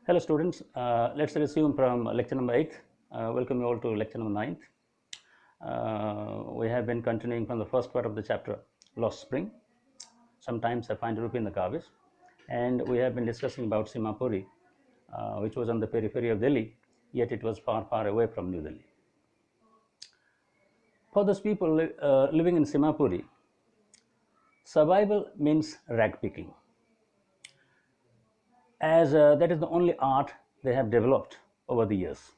Hello students, let's resume from lecture number 8. Welcome you all to lecture number 9. We have been continuing from the first part of the chapter, Lost Spring. Sometimes I find rupee in the garbage. And we have been discussing about Simapuri, which was on the periphery of Delhi, yet it was far, far away from New Delhi. For those people living in Simapuri, survival means rag picking, as that is the only art they have developed over the years.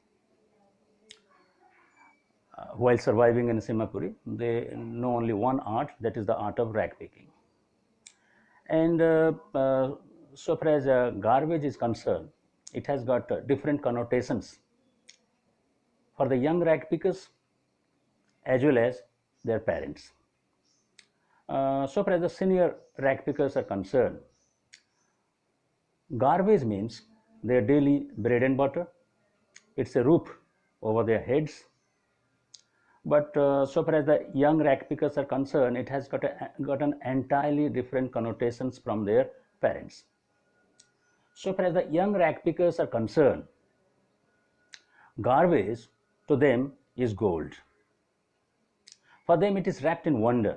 While surviving in Simapuri, they know only one art, that is the art of rag picking. And so far as garbage is concerned, it has got different connotations for the young rag pickers as well as their parents. So far as the senior rag pickers are concerned, garbage means their daily bread and butter. It's a roof over their heads. But so far as the young rag pickers are concerned, it has got an entirely different connotations from their parents. So far as the young rag pickers are concerned, garbage to them is gold. For them it is wrapped in wonder.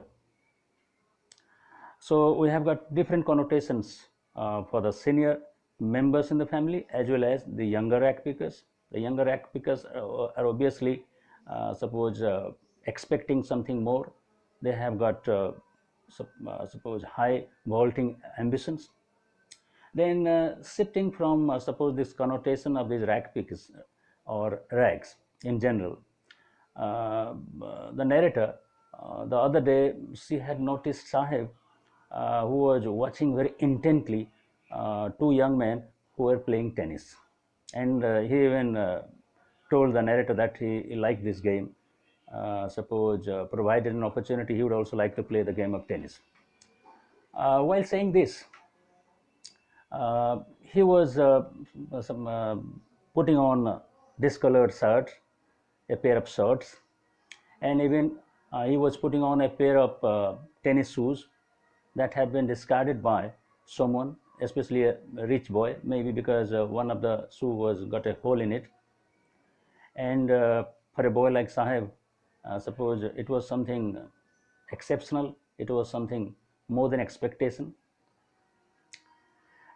So we have got different connotations for the senior members in the family as well as the younger rag pickers. The younger rag pickers are obviously suppose expecting something more. They have got suppose high vaulting ambitions. Then shifting from suppose this connotation of these rag pickers or rags in general, the narrator the other day, she had noticed Sahib who was watching very intently two young men who were playing tennis, and he even told the narrator that he liked this game. Suppose provided an opportunity, he would also like to play the game of tennis. While saying this, he was putting on discolored shirt, a pair of shirts, and even he was putting on a pair of tennis shoes that had been discarded by someone, especially a rich boy, maybe because one of the shoe was got a hole in it. And for a boy like Sahib, suppose it was something exceptional, it was something more than expectation.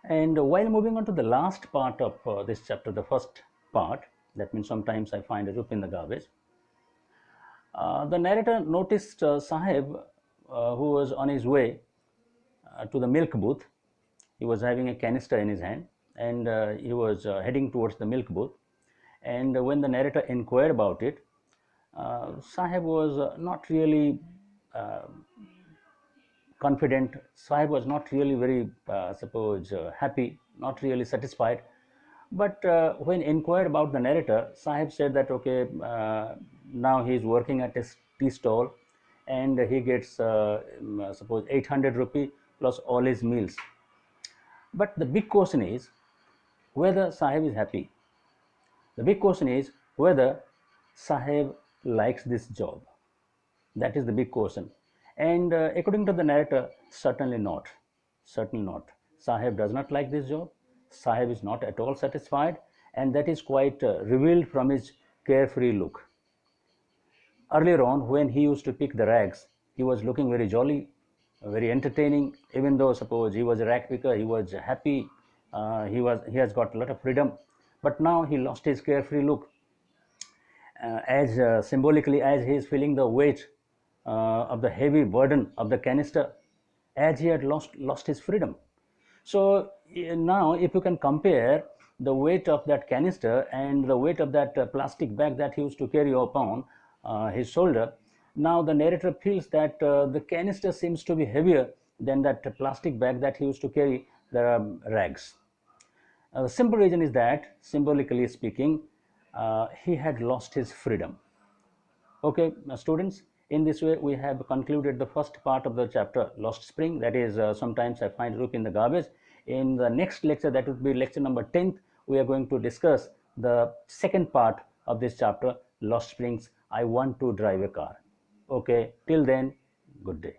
And while moving on to the last part of this chapter, the first part, that means sometimes I find a rupee in the garbage, the narrator noticed Sahib who was on his way to the milk booth. He was having a canister in his hand, and he was heading towards the milk booth. And when the narrator inquired about it, Sahib was not really confident. Sahib was not really very, happy, not really satisfied. But when inquired about the narrator, Sahib said that okay, now he is working at a tea stall, and he gets suppose 800 rupee plus all his meals. But the big question is whether Sahib is happy. The big question is whether Sahib likes this job. That is the big question. And according to the narrator, certainly not. Certainly not. Sahib does not like this job. Sahib is not at all satisfied, and that is quite revealed from his carefree look. Earlier on, when he used to pick the rags, he was looking very jolly, very entertaining. Even though suppose he was a rag picker, he was happy, he has got a lot of freedom. But now he lost his carefree look, as symbolically as he is feeling the weight of the heavy burden of the canister, as he had lost his freedom. So now if you can compare the weight of that canister and the weight of that plastic bag that he used to carry upon his shoulder, now the narrator feels that the canister seems to be heavier than that plastic bag that he used to carry the rags. The simple reason is that, symbolically speaking, he had lost his freedom. Okay, students, in this way we have concluded the first part of the chapter, Lost Spring, that is sometimes I find rupee in the garbage. In the next lecture, that would be lecture number 10th, we are going to discuss the second part of this chapter, Lost Springs, I want to drive a car. Okay, till then, good day.